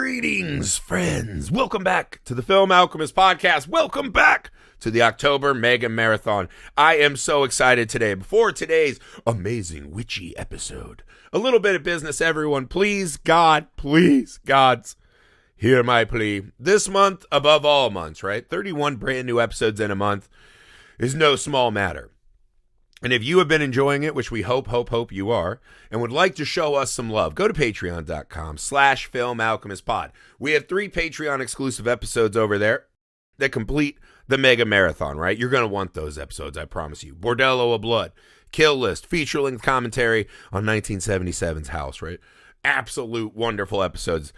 Greetings, friends. Welcome back to the Film Alchemist podcast. Welcome back to the October Mega Marathon. I am so excited today. Before today's amazing witchy episode, a little bit of business, everyone. Please, gods, hear my plea. This month, above all months, right? 31 brand new episodes in a month is no small matter. And if you have been enjoying it, which we hope you are, and would like to show us some love, go to patreon.com/filmalchemistpod. We have 3 Patreon exclusive episodes over there that complete the Mega Marathon, right? You're going to want those episodes, I promise you. Bordello of Blood, Kill List, feature-length commentary on 1977's House, right? Absolute wonderful episodes.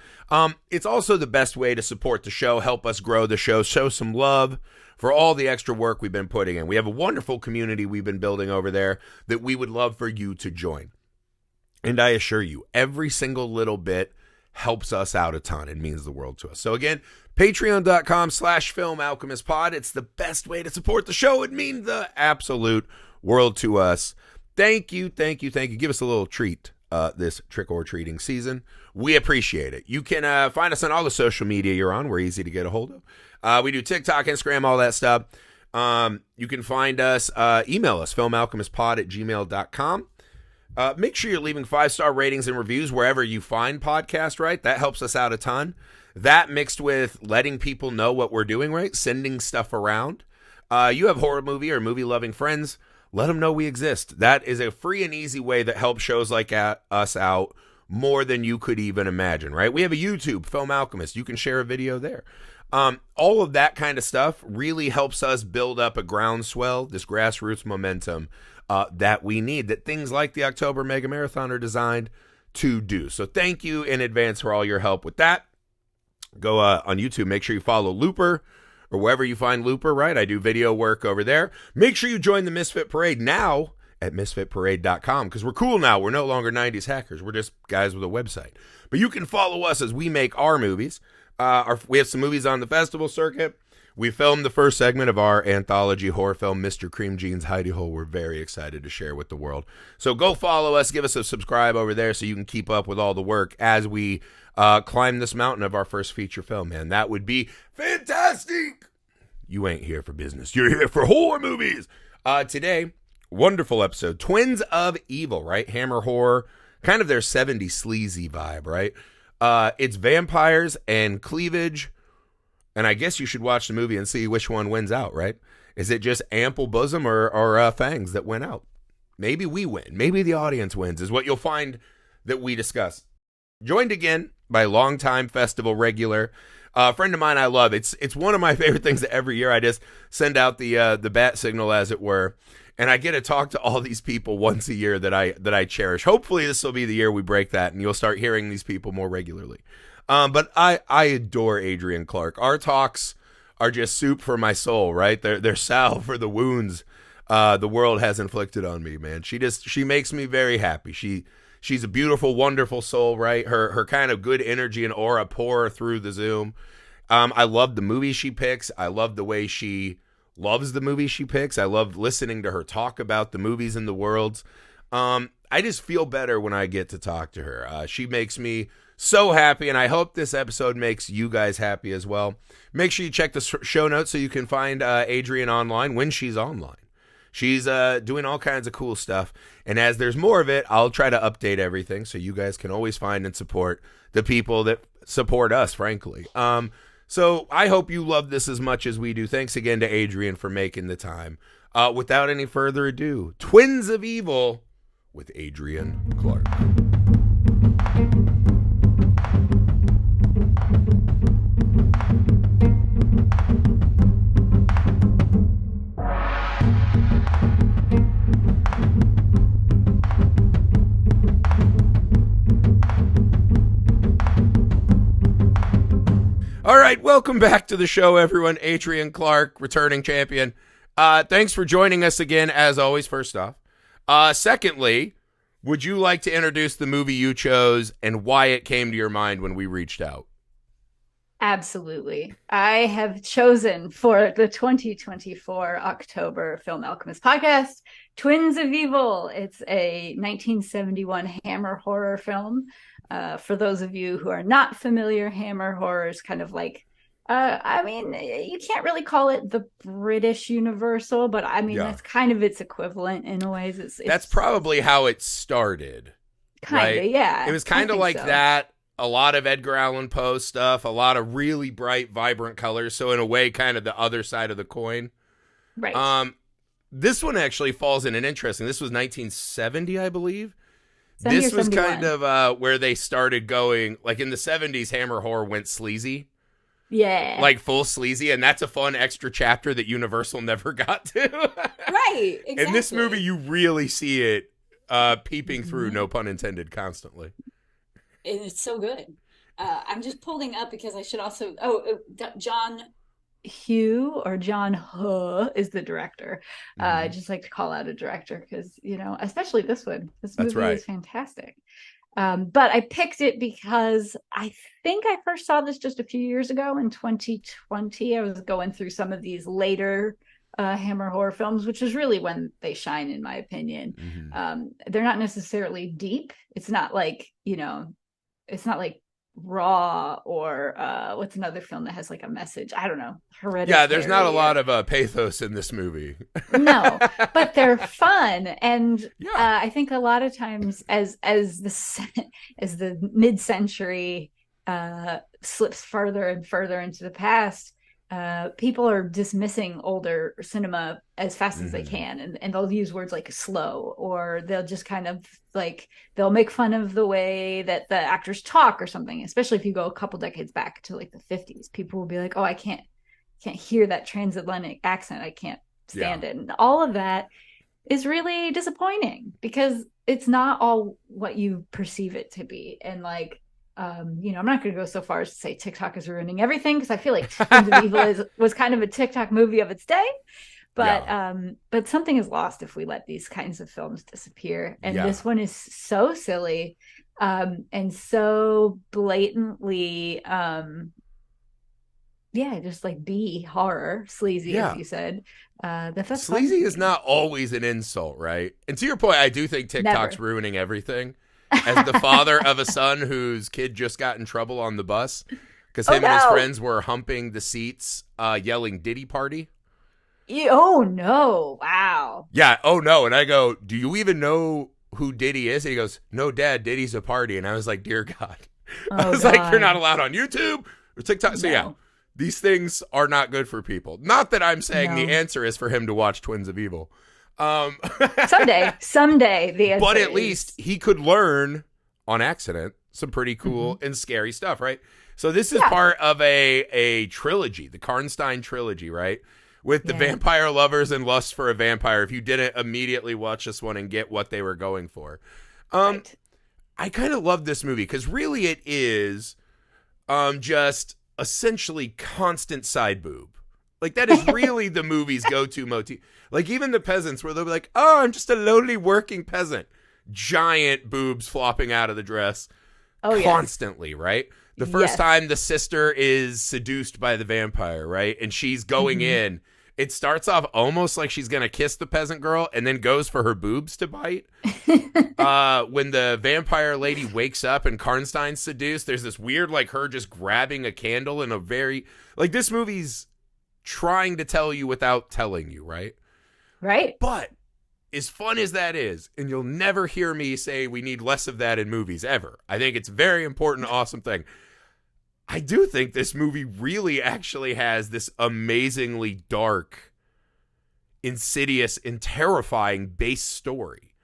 It's also the best way to support the show, help us grow the show, show some love for all the extra work we've been putting in. We have a wonderful community we've been building over there that we would love for you to join. And I assure you, every single little bit helps us out a ton. It means the world to us. So again, patreon.com/filmalchemistpod. It's the best way to support the show. It means the absolute world to us. Thank you. Give us a little treat this trick-or-treating season. We appreciate it. You can find us on all the social media you're on. We're easy to get a hold of. We do TikTok, Instagram, all that stuff. You can find us, email us, filmalchemistpod@gmail.com. Make sure you're leaving 5-star ratings and reviews wherever you find podcasts, right? That helps us out a ton. That mixed with letting people know what we're doing, right? Sending stuff around. You have horror movie or movie-loving friends, let them know we exist. That is a free and easy way that helps shows like us out more than you could even imagine, right? We have a YouTube, Film Alchemist. You can share a video there. All of that kind of stuff really helps us build up a groundswell, this grassroots momentum that we need, that things like the October Mega Marathon are designed to do. So thank you in advance for all your help with that. Go on YouTube, make sure you follow Looper, or wherever you find Looper, right? I do video work over there. Make sure you join the Misfit Parade now at misfitparade.com, because we're cool now. We're no longer 90s hackers. We're just guys with a website. But you can follow us as we make our movies. We have some movies on the festival circuit. We filmed the first segment of our anthology horror film, Mr. Cream Jean's Hidey Hole. We're very excited to share with the world. So go follow us. Give us a subscribe over there so you can keep up with all the work as we climb this mountain of our first feature film, man. That would be fantastic. You ain't here for business. You're here for horror movies. Today, wonderful episode. Twins of Evil, right? Hammer horror. Kind of their 70s sleazy vibe, right? It's vampires and cleavage, and I guess you should watch the movie and see which one wins out, right? Is it just ample bosom or fangs that win out? Maybe we win. Maybe the audience wins is what you'll find that we discuss. Joined again by longtime festival regular, a friend of mine I love. It's one of my favorite things that every year I just send out the bat signal, as it were. And I get to talk to all these people once a year that I cherish. Hopefully this will be the year we break that and you'll start hearing these people more regularly. But I adore Adrienne Clark. Our talks are just soup for my soul, right? They're salve for the wounds the world has inflicted on me, man. She makes me very happy. She's a beautiful, wonderful soul, right? Her kind of good energy and aura pour through the Zoom. I love the movies she picks. I love the way she loves the movies she picks. I love listening to her talk about the movies in the worlds. I just feel better when I get to talk to her. She makes me so happy, and I hope this episode makes you guys happy as well. Make sure you check the show notes so you can find Adrienne online when she's online. She's doing all kinds of cool stuff, and as there's more of it, I'll try to update everything so you guys can always find and support the people that support us, frankly. So I hope you love this as much as we do. Thanks again to Adrienne for making the time. Without any further ado, Twins of Evil with Adrienne Clark. All right, welcome back to the show, everyone. Adrienne Clark, returning champion. Thanks for joining us again, as always, first off. Secondly, would you like to introduce the movie you chose and why it came to your mind when we reached out? Absolutely. I have chosen for the 2024 October Film Alchemist podcast, Twins of Evil. It's a 1971 Hammer horror film For those of you who are not familiar, Hammer horror is kind of like, I mean, you can't really call it the British Universal, but I mean, Yeah. that's kind of its equivalent in a ways. That's probably how it started. Kind Right? of, yeah. It was I kind of think like so. that. A lot of Edgar Allan Poe stuff, a lot of really bright, vibrant colors. So in a way, kind of the other side of the coin. Right. This one actually falls in an interesting. This was 1970, I believe. 70 or This was kind 71. of where they started going, like in the 70s, Hammer horror went sleazy, Yeah. like full sleazy, and that's a fun extra chapter that Universal never got to. Right, exactly. In this movie, you really see it peeping through, Mm-hmm. no pun intended, constantly. And it's so good. I'm just pulling up because I should also. John. Hugh or John Huh is the director. I Mhm. just like to call out a director because, especially this one. This That's movie right. is fantastic. But I picked it because I think I first saw this just a few years ago in 2020. I was going through some of these later Hammer horror films, which is really when they shine, in my opinion. Mhm. They're not necessarily deep. It's not like, it's not like Raw or what's another film that has like a message? I don't know. Hereditary. Yeah, there's not a lot of pathos in this movie. No, but they're fun, and Yeah. I think a lot of times as the mid-century slips further and further into the past, people are dismissing older cinema as fast as they Mhm. can, and they'll use words like slow, or they'll just kind of like they'll make fun of the way that the actors talk or something. Especially if you go a couple decades back to like the 50s, people will be like, "Oh, I can't hear that transatlantic accent. I can't stand Yeah. it." And all of that is really disappointing because it's not all what you perceive it to be. And like, I'm not going to go so far as to say TikTok is ruining everything, because I feel like Twins of Evil was kind of a TikTok movie of its day. But Yeah. but something is lost if we let these kinds of films disappear. And Yeah. this one is so silly, and so blatantly just like B horror, sleazy, as Yeah. you said. That's fun Sleazy to is me. not always an insult, right? And to your point, I do think TikTok's Never. ruining everything. As the father of a son whose kid just got in trouble on the bus because Oh him and his no! friends were humping the seats, yelling "Diddy Party." Oh no! Wow. Yeah. Oh no. And I go, "Do you even know who Diddy is?" And he goes, "No, Dad. Diddy's a party." And I was like, "Dear God." I Oh was like, "You're not God. allowed on YouTube or TikTok." So yeah, No. these things are not good for people. Not that I'm saying the No. answer is for him to watch Twins of Evil. Someday, the answer But at is- least he could learn on accident some pretty cool and scary stuff, right? So this is Yeah. part of a trilogy, the Karnstein trilogy, right? With the Yeah. vampire lovers and lust for a vampire. If you didn't immediately watch this one and get what they were going for. right. I kind of love this movie because really it is just essentially constant side boob. Like that is really the movie's go-to motif. Like even the peasants where they'll be like, "Oh, I'm just a lowly working peasant." Giant boobs flopping out of the dress Oh yes. constantly, right? The first Yes. time the sister is seduced by the vampire, right? And she's going in. It starts off almost like she's going to kiss the peasant girl and then goes for her boobs to bite. When the vampire lady wakes up and Karnstein's seduced, there's this weird, like her just grabbing a candle in a very, like this movie's trying to tell you without telling you, right? Right. But as fun as that is, and you'll never hear me say we need less of that in movies ever. I think it's a very important, awesome thing. I do think this movie really actually has this amazingly dark, insidious, and terrifying base story.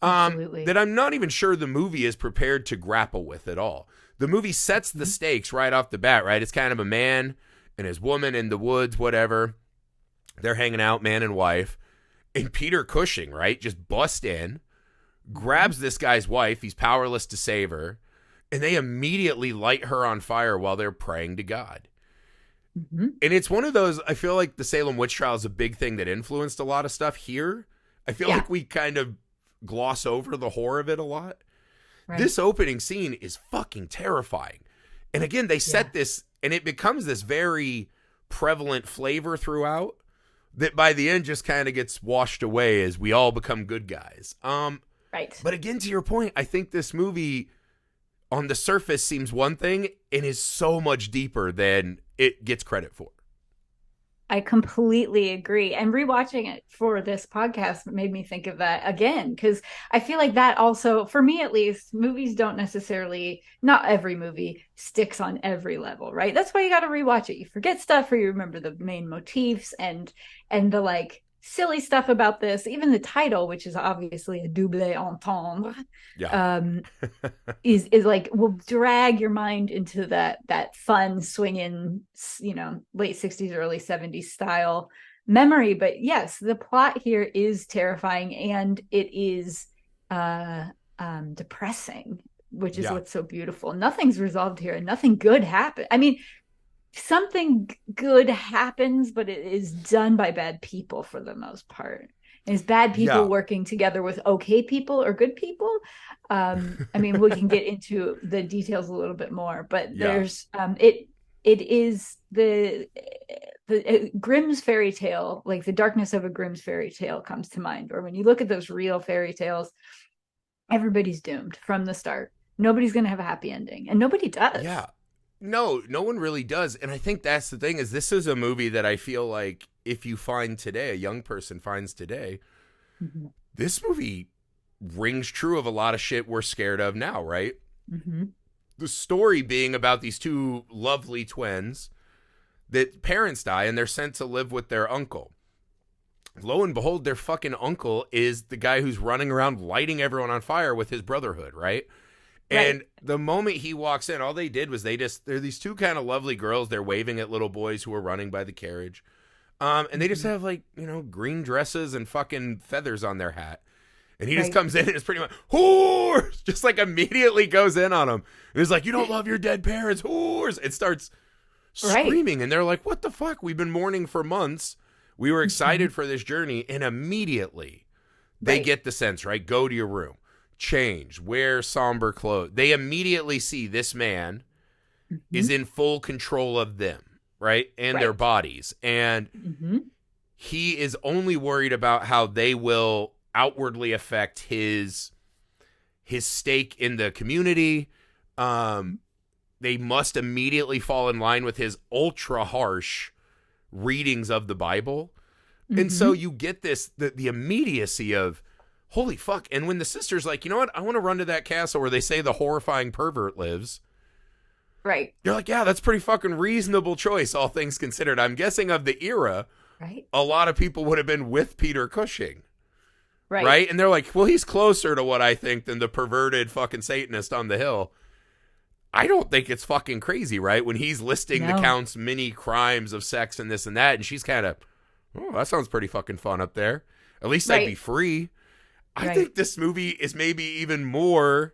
Absolutely. That I'm not even sure the movie is prepared to grapple with at all. The movie sets the stakes right off the bat, right? It's kind of a man and his woman in the woods, whatever. They're hanging out, man and wife. And Peter Cushing, right, just bust in, grabs this guy's wife. He's powerless to save her. And they immediately light her on fire while they're praying to God. Mhm. And it's one of those, I feel like the Salem witch trial is a big thing that influenced a lot of stuff here. I feel Yeah. like we kind of gloss over the horror of it a lot. Right. This opening scene is fucking terrifying. And again, they set this, and it becomes this very prevalent flavor throughout that by the end just kind of gets washed away as we all become good guys. Right. But again, to your point, I think this movie on the surface seems one thing and is so much deeper than it gets credit for. I completely agree. And rewatching it for this podcast made me think of that again, because I feel like that also, for me at least, movies don't necessarily, not every movie sticks on every level, right? That's why you got to rewatch it. You forget stuff or you remember the main motifs and the like silly stuff about this. Even the title, which is obviously a double entendre, Yeah. is like will drag your mind into that fun swinging, late 60s early 70s style memory. But yes, the plot here is terrifying and it is depressing, which is what's so beautiful. Nothing's resolved here and nothing good happened. I mean, something good happens, but it is done by bad people for the most part. Is bad people working together with okay people or good people. I mean, we can get into the details a little bit more, but there's it is the Grimm's fairy tale, like the darkness of a Grimm's fairy tale comes to mind. Or when you look at those real fairy tales, everybody's doomed from the start. Nobody's going to have a happy ending, and nobody does. Yeah. No one really does. And I think that's the thing, is this is a movie that I feel like if you find today, a young person finds today, this movie rings true of a lot of shit we're scared of now, right? The story being about these two lovely twins that parents die and they're sent to live with their uncle. Lo and behold, their fucking uncle is the guy who's running around lighting everyone on fire with his Brotherhood, right? And the moment he walks in, all they did was they're these two kind of lovely girls. They're waving at little boys who are running by the carriage. And they just have like, green dresses and fucking feathers on their hat. And he just comes in and it's pretty much, whores! Just like immediately goes in on them. And he's like, you don't love your dead parents, whores! It starts screaming. And they're like, what the fuck? We've been mourning for months. We were excited for this journey. And immediately they get the sense, right? Go to your room. Change, wear somber clothes. They immediately see this man is in full control of them, right? And their bodies. And he is only worried about how they will outwardly affect his stake in the community. They must immediately fall in line with his ultra harsh readings of the Bible. And so you get this, the immediacy of, holy fuck. And when the sister's like, you know what? I want to run to that castle where they say the horrifying pervert lives. Right. You're like, yeah, that's pretty fucking reasonable choice, all things considered. I'm guessing of the era, a lot of people would have been with Peter Cushing. Right. And they're like, well, he's closer to what I think than the perverted fucking Satanist on the hill. I don't think it's fucking crazy, right? When he's listing the Count's many crimes of sex and this and that. And she's kind of, oh, that sounds pretty fucking fun up there. At least I'd be free. I think this movie is maybe even more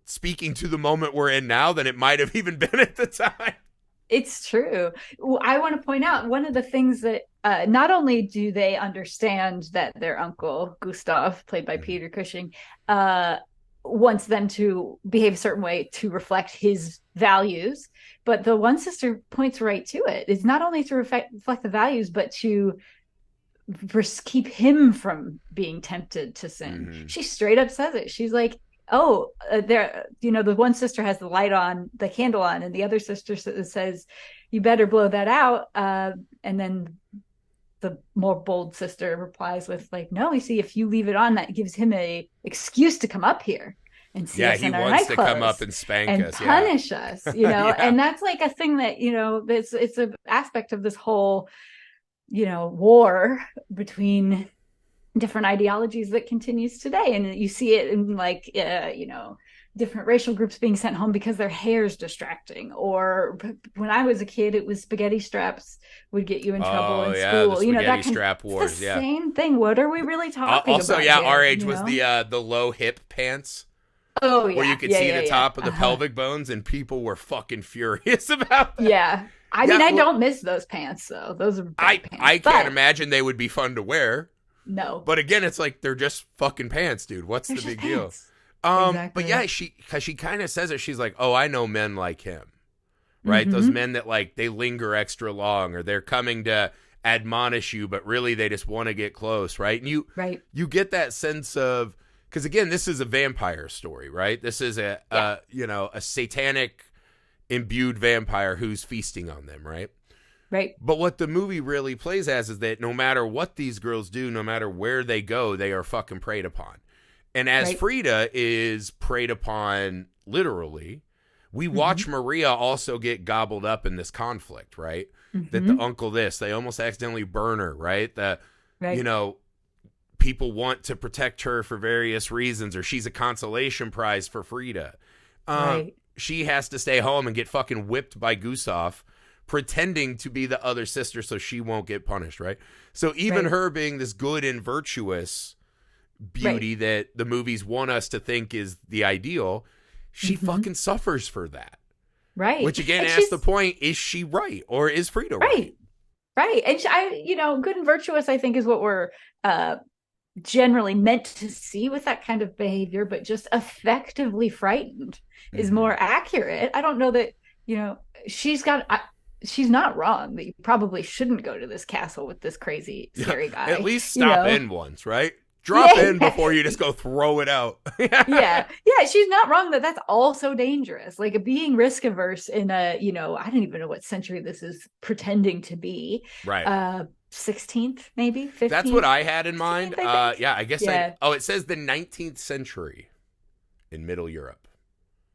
speaking to the moment we're in now than it might have even been at the time. It's true. I want to point out one of the things that not only do they understand that their uncle, Gustav, played by Peter Cushing, wants them to behave a certain way to reflect his values, but the one sister points right to it. It's not only to reflect the values, but to keep him from being tempted to sin. She straight up says it. She's like, oh, the one sister has the candle on, and the other sister says, you better blow that out. And then the more bold sister replies with like, no, you see, if you leave it on, that gives him a excuse to come up here and see us in our wants to come up and spank and us, punish us, and that's like a thing that, it's an aspect of this whole, war between different ideologies that continues today. And you see it in like, different racial groups being sent home because their hair's distracting. Or when I was a kid, it was spaghetti straps would get you in trouble in school. The spaghetti strap wars. It's the same thing. What are we really talking also, about? Also, here, our age was the low hip pants. Oh, yeah. Where you could see the top of the pelvic bones, and people were fucking furious about that. Yeah. I mean, I don't miss those pants, though. Those are pants. I can't imagine they would be fun to wear. No. But again, it's like, they're just fucking pants, dude. What's the big deal? Exactly. But yeah, because she kind of says it. She's like, oh, I know men like him. Right? Those men that like, they linger extra long, or they're coming to admonish you, but really they just want to get close. Right? And you get that sense of because again, this is a vampire story, right? This is a satanic imbued vampire who's feasting on them, right? Right. But what the movie really plays as is that no matter what these girls do, no matter where they go, they are fucking preyed upon. And as Frida is preyed upon literally, we watch Maria also get gobbled up in this conflict, right? That the uncle they almost accidentally burn her, right? People want to protect her for various reasons, or she's a consolation prize for Frida. She has to stay home and get fucking whipped by Gustav, pretending to be the other sister so she won't get punished, right? So even her being this good and virtuous beauty that the movies want us to think is the ideal, she fucking suffers for that. Right. Which again asks the point, is she right or is Frida right? Right. And good and virtuous, I think, is what we're generally meant to see with that kind of behavior, but just effectively frightened is more accurate. I don't know that, she's not wrong that you probably shouldn't go to this castle with this crazy, scary guy. At least stop in once, right? Drop in before you just go throw it out. Yeah, she's not wrong that's also dangerous. Like being risk averse in I don't even know what century this is pretending to be. Right. 16th, maybe 15th. That's what I had in mind. I guess. Yeah. It says the 19th century in Middle Europe.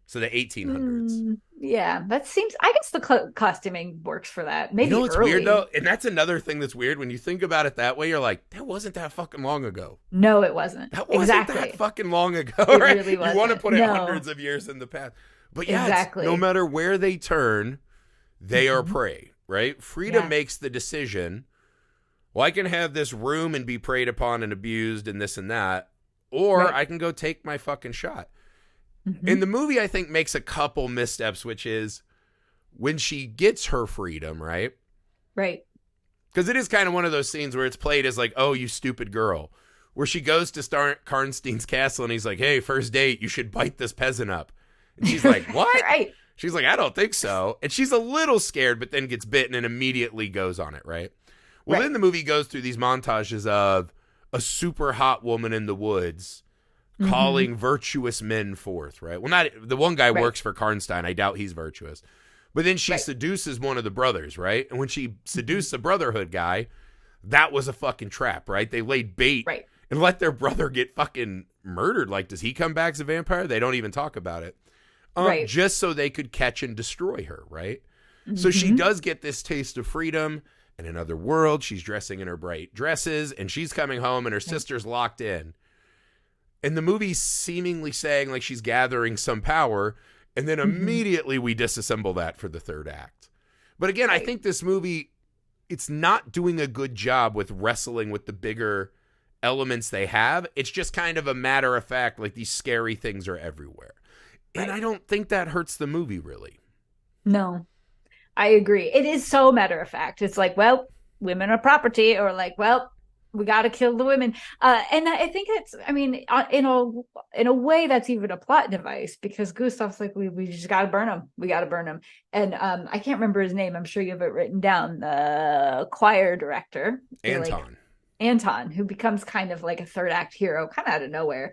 So the 1800s. Yeah, that seems. I guess the costuming works for that. Maybe what's early. weird though, and that's another thing that's weird when you think about it that way. You're like, that wasn't that fucking long ago. No, it wasn't. That wasn't that fucking long ago. It right? really wasn't. You want to put it hundreds of years in the past, but no matter where they turn, they are prey. Right? Frida makes the decision. Well, I can have this room and be preyed upon and abused and this and that, or I can go take my fucking shot. And the movie, I think, makes a couple missteps, which is when she gets her freedom, right? Right. Because it is kind of one of those scenes where it's played as like, oh, you stupid girl. Where she goes to Karnstein's castle and he's like, hey, first date, you should bite this peasant up. And she's like, what? Right. She's like, I don't think so. And she's a little scared, but then gets bitten and immediately goes on it, right? Well, then the movie goes through these montages of a super hot woman in the woods calling virtuous men forth, right? Well, not the one guy works for Karnstein. I doubt he's virtuous. But then she seduces one of the brothers, right? And when she seduced the Brotherhood guy, that was a fucking trap, right? They laid bait and let their brother get fucking murdered. Like, does he come back as a vampire? They don't even talk about it. Just so they could catch and destroy her, right? So she does get this taste of freedom. In another world, she's dressing in her bright dresses, and she's coming home, and her sister's locked in. And the movie's seemingly saying like she's gathering some power, and then immediately we disassemble that for the third act. But again, I think this movie, it's not doing a good job with wrestling with the bigger elements they have. It's just kind of a matter of fact, like these scary things are everywhere. And I don't think that hurts the movie, really. No, I agree. It is so matter of fact. It's like, well, women are property, or like, well, we got to kill the women. And I think it's, in a way that's even a plot device, because Gustav's like, we just got to burn them. We got to burn them. And I can't remember his name. I'm sure you have it written down. The choir director. Anton, who becomes kind of like a third act hero, kind of out of nowhere.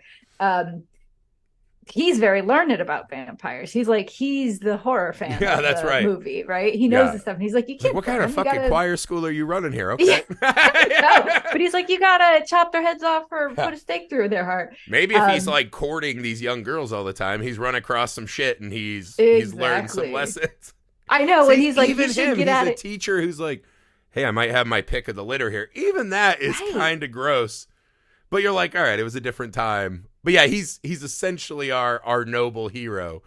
He's very learned about vampires. He's the horror fan of the movie, right? He knows this stuff. And he's like, you can't. What kind of fucking choir school are you running here? Okay. But he's like, you gotta chop their heads off or put a stake through their heart. Maybe if he's like courting these young girls all the time, he's run across some shit and he's learned some lessons. I know. See, and he's like, even him, he's a teacher who's like, hey, I might have my pick of the litter here. Even that is kind of gross. But you're like, all right, it was a different time. But yeah, he's essentially our noble hero,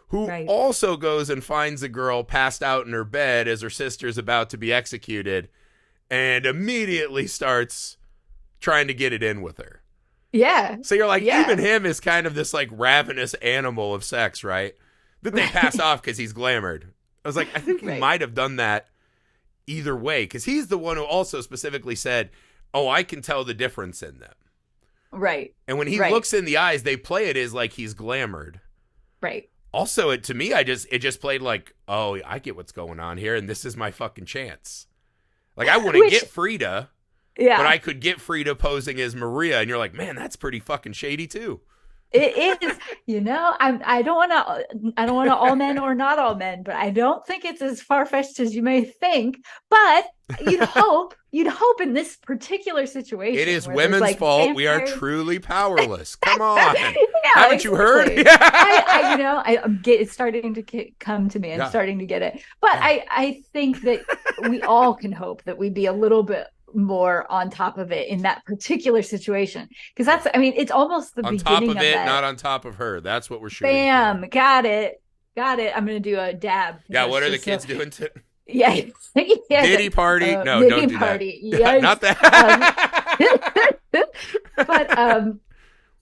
who also goes and finds a girl passed out in her bed as her sister's about to be executed, and immediately starts trying to get it in with her. Yeah. So you're like, even him is kind of this like ravenous animal of sex, right? That they pass off because he's glamored. I was like, I think he might have done that either way, because he's the one who also specifically said, oh, I can tell the difference in them. Right. And when he looks in the eyes, they play it as like he's glamored. Right. Also, to me, it just played like, oh, I get what's going on here, and this is my fucking chance. Like, I wouldn't get Frida, but I could get Frida posing as Maria, and you're like, man, that's pretty fucking shady too. It is, I don't want to all men or not all men, but I don't think it's as far-fetched as you may think. But you'd hope in this particular situation. It is where there's, women's like, fault. We are vampires. truly powerless. Come on. Yeah, Haven't you heard? exactly. It's starting to come to me. I'm Yeah. starting to get it. But Yeah. I think that we all can hope that we'd be a little bit more on top of it in that particular situation, because it's almost the On top beginning of of it, that. not on top of her. That's what we're shooting Bam, for. got it. I'm gonna do a dab. Yeah, what are the kids doing to Yeah, Diddy party? No, Diddy don't do party. that. Yes. Not that. But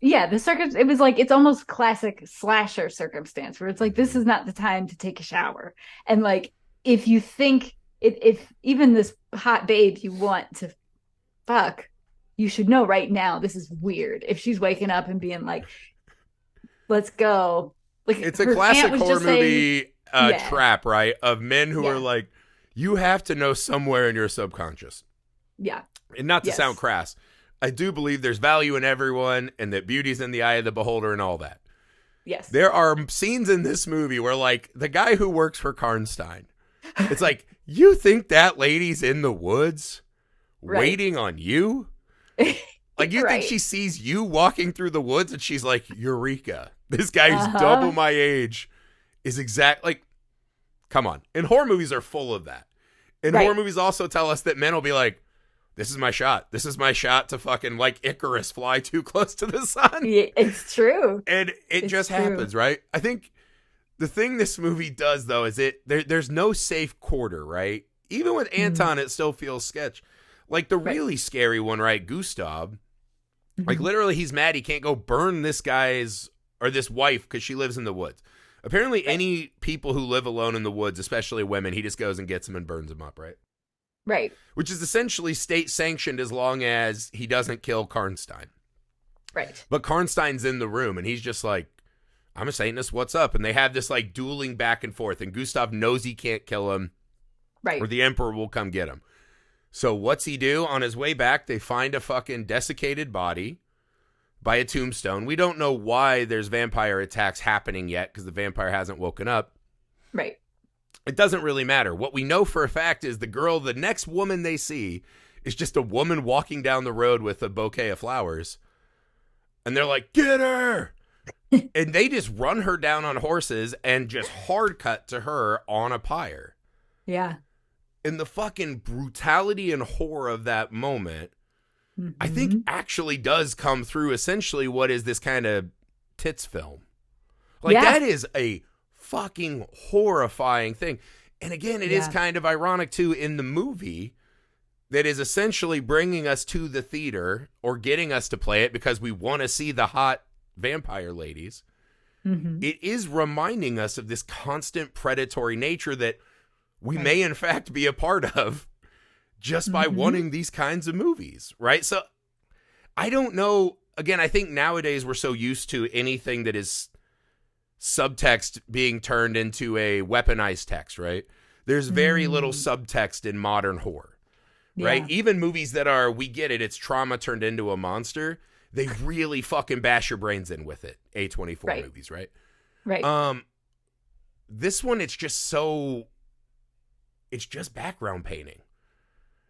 yeah, it was like, it's almost classic slasher circumstance where it's like, this is not the time to take a shower. And like, if you think if even this hot babe you want to fuck, you should know right now this is weird. If she's waking up and being like, let's go. Like, It's a her classic aunt was horror just saying- movie Yeah. trap, right? Of men who Yeah. are like, you have to know somewhere in your subconscious. Yeah. And not to Yes. sound crass, I do believe there's value in everyone and that beauty's in the eye of the beholder and all that. Yes. There are scenes in this movie where, like, the guy who works for Karnstein, it's like, you think that lady's in the woods Right. waiting on you? Like, you Right. think she sees you walking through the woods and she's like, Eureka, this guy who's Uh-huh. double my age is like, come on. And horror movies are full of that. And Right. horror movies also tell us that men will be like, this is my shot. This is my shot to fucking, like Icarus, fly too close to the sun. Yeah, it's true. And it It's just true. happens, right? I think the thing this movie does, though, is there's no safe quarter, right? Even with Anton, it still feels sketch. Like the Right. really scary one, right? Gustav. Like Mhm. literally he's mad he can't go burn this guy's or this wife because she lives in the woods. Apparently any people who live alone in the woods, especially women, he just goes and gets them and burns them up, right? Right. Which is essentially state sanctioned as long as he doesn't kill Karnstein. Right. But Karnstein's in the room and he's just like, I'm a Satanist, what's up? And they have this like dueling back and forth and Gustav knows he can't kill him Right. or the Emperor will come get him. So what's he do? On his way back, they find a fucking desiccated body by a tombstone. We don't know why there's vampire attacks happening yet because the vampire hasn't woken up. Right. It doesn't really matter. What we know for a fact is the next woman they see is just a woman walking down the road with a bouquet of flowers. And they're like, get her! And they just run her down on horses and just hard cut to her on a pyre. Yeah. And the fucking brutality and horror of that moment, I think Mhm. actually does come through essentially what is this kind of tits film. Like Yeah. that is a fucking horrifying thing. And again, it is Yeah. kind of ironic too in the movie that is essentially bringing us to the theater or getting us to play it because we want to see the hot vampire ladies. Mhm. It is reminding us of this constant predatory nature that we Right. may in fact be a part of just by Mhm. wanting these kinds of movies, right? So I don't know. Again, I think nowadays we're so used to anything that is subtext being turned into a weaponized text, right? There's very little subtext in modern horror, right? Yeah. Even movies that are, we get it, it's trauma turned into a monster. They really fucking bash your brains in with it. A24 Right. movies, right? Right. This one, it's just background painting.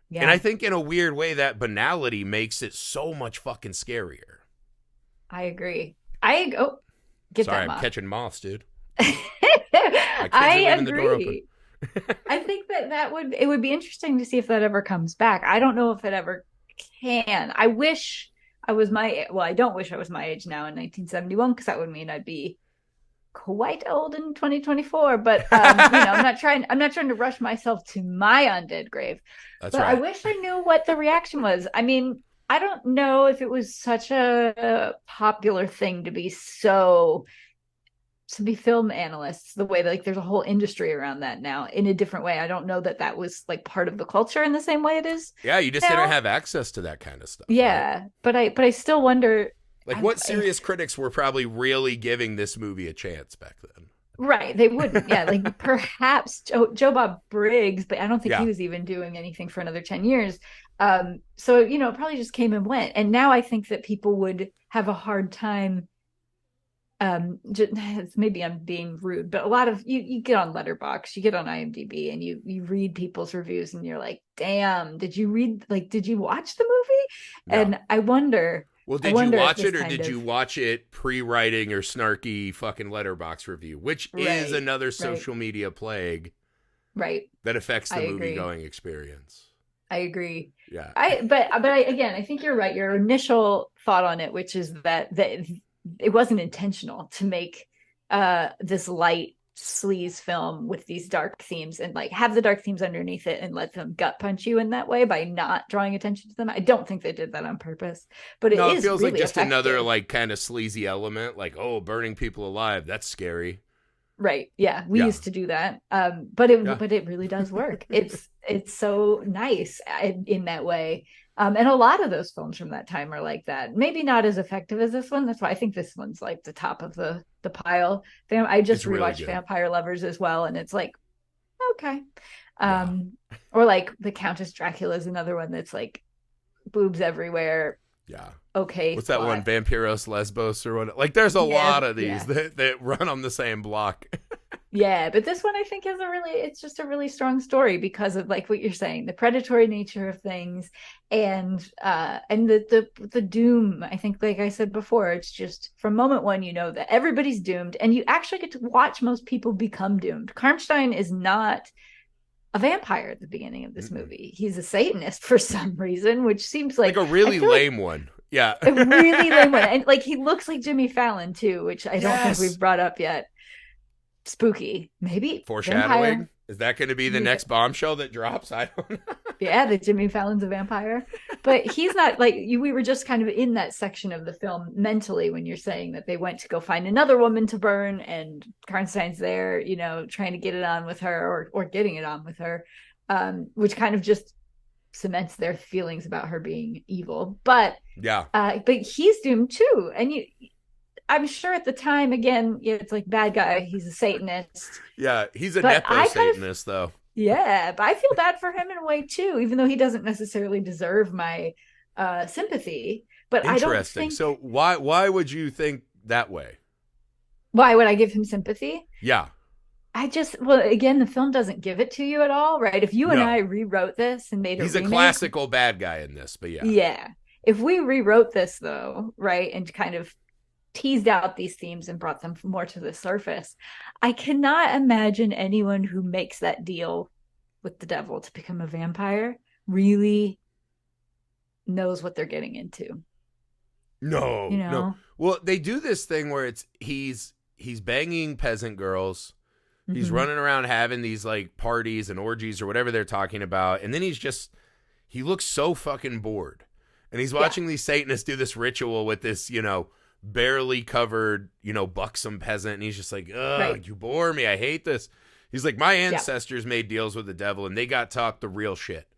Yeah. And I think in a weird way that banality makes it so much fucking scarier. I agree. Get Sorry, that I'm moth. catching moths, dude. I are leaving the door agree. I think it would be interesting to see if that ever comes back. I don't know if it ever can. I wish I was I don't wish I was my age now in 1971 because that would mean I'd be quite old in 2024. But I'm not trying to rush myself to my undead grave. That's But right. I wish I knew what the reaction was. I mean, I don't know if it was such a popular thing to be film analysts the way that, like, there's a whole industry around that now in a different way. I don't know that was like part of the culture in the same way it is. Yeah, you just now. didn't have access to that kind of stuff. Right? Yeah, but I still wonder. Like, what serious critics were probably really giving this movie a chance back then? Right, they wouldn't. Yeah, like perhaps Joe Bob Briggs, but I don't think Yeah. he was even doing anything for another 10 years. So it probably just came and went. And now I think that people would have a hard time maybe I'm being rude, but a lot of you get on Letterboxd, you get on IMDb, and you read people's reviews, and you're like, damn, did you watch the movie? No. And I wonder. Well, did you watch it, or did you watch it pre-writing your snarky fucking Letterboxd review, which is another social media plague, that affects the movie-going experience. I agree. Yeah. But again, I think you're right. Your initial thought on it, which is that it wasn't intentional to make this light sleaze film with these dark themes and like have the dark themes underneath it and let them gut punch you in that way by not drawing attention to them. I don't think they did that on purpose, but it feels really like just effective. Another like kind of sleazy element, like, oh, burning people alive, that's scary. Right. Yeah. We used to do that. But it really does work. It's so nice in that way. And a lot of those films from that time are like that. Maybe not as effective as this one. That's why I think this one's like the top of the pile. I just rewatched really Vampire Lovers as well, and it's like, okay. Or like The Countess Dracula is another one that's like boobs everywhere. Yeah. Okay. What's that one? Vampiros Lesbos or what? Like, there's a lot of these that run on the same block. Yeah, but this one I think it's just a really strong story because of like what you're saying, the predatory nature of things, and the doom. I think, like I said before, it's just from moment one you know that everybody's doomed, and you actually get to watch most people become doomed. Karnstein is not a vampire at the beginning of this movie. He's a Satanist for some reason, which seems like a really lame one. Yeah, a really lame one, and like he looks like Jimmy Fallon too, which I don't think we've brought up yet. Spooky, maybe foreshadowing. Vampire. Is that going to be the next bombshell that drops? I don't know. Yeah, that Jimmy Fallon's a vampire, but he's not. Like we were just kind of in that section of the film mentally when you're saying that they went to go find another woman to burn, and Karnstein's there, trying to get it on with her or getting it on with her, which kind of just cements their feelings about her being evil. But but he's doomed too, and I'm sure at the time, again, it's like bad guy. He's a Satanist. Yeah, he's a nepo-Satanist, though. Yeah, but I feel bad for him in a way, too, even though he doesn't necessarily deserve my sympathy. But I don't think... So why would you think that way? Why would I give him sympathy? Yeah. Again, the film doesn't give it to you at all, right? If you and I rewrote this and made a remake... He's a classical bad guy in this, but yeah. Yeah. If we rewrote this, though, right, and kind of teased out these themes and brought them more to the surface, I cannot imagine anyone who makes that deal with the devil to become a vampire really knows what they're getting into. No. Well, they do this thing where he's banging peasant girls. Mm-hmm. He's running around having these like parties and orgies or whatever they're talking about, and then he looks so fucking bored, and he's watching these Satanists do this ritual with this, barely covered, buxom peasant, and he's just like, ugh, you bore me. I hate this. He's like, my ancestors made deals with the devil, and they got taught the real shit,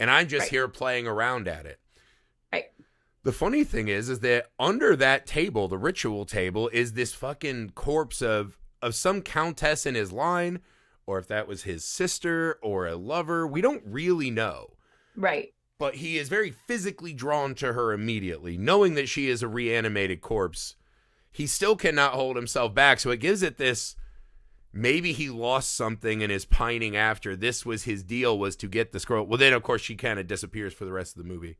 and I'm just here playing around at it. Right. The funny thing is that under that table, the ritual table, is this fucking corpse of some countess in his line, or if that was his sister or a lover. We don't really know. Right. But he is very physically drawn to her immediately, knowing that she is a reanimated corpse. He still cannot hold himself back, so it gives it this, maybe he lost something and is pining after. This was his deal, was to get this girl. Well, then, of course, she kind of disappears for the rest of the movie.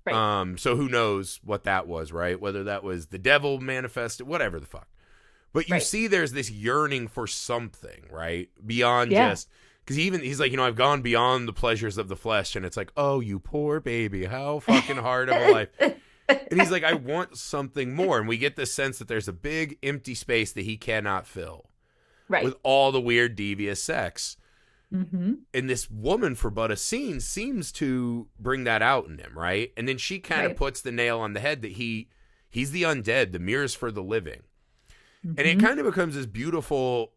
Right. So who knows what that was, right? Whether that was the devil manifested, whatever the fuck. But you see there's this yearning for something, right? Beyond just... Because he's like, I've gone beyond the pleasures of the flesh. And it's like, oh, you poor baby. How fucking hard of a life. And he's like, I want something more. And we get this sense that there's a big empty space that he cannot fill. Right. With all the weird, devious sex. Mm-hmm. And this woman, for but a scene, seems to bring that out in him, right? And then she kind of puts the nail on the head that he's the undead. The mirrors for the living. Mm-hmm. And it kind of becomes this beautiful...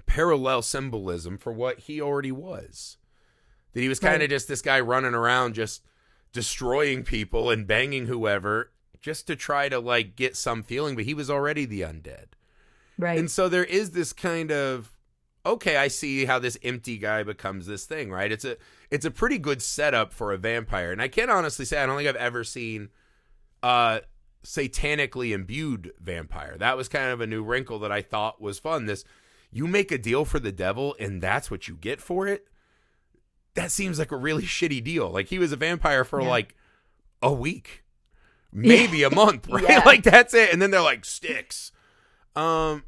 parallel symbolism for what he already was. That he was kind of just this guy running around just destroying people and banging whoever just to try to like get some feeling, but he was already the undead. Right. And so there is this kind of, okay, I see how this empty guy becomes this thing, right? It's a pretty good setup for a vampire. And I can honestly say I don't think I've ever seen satanically imbued vampire. That was kind of a new wrinkle that I thought was fun. This, you make a deal for the devil and that's what you get for it. That seems like a really shitty deal. Like, he was a vampire for like a week, maybe a month, right? Yeah. Like, that's it. And then they're like, sticks. Yeah,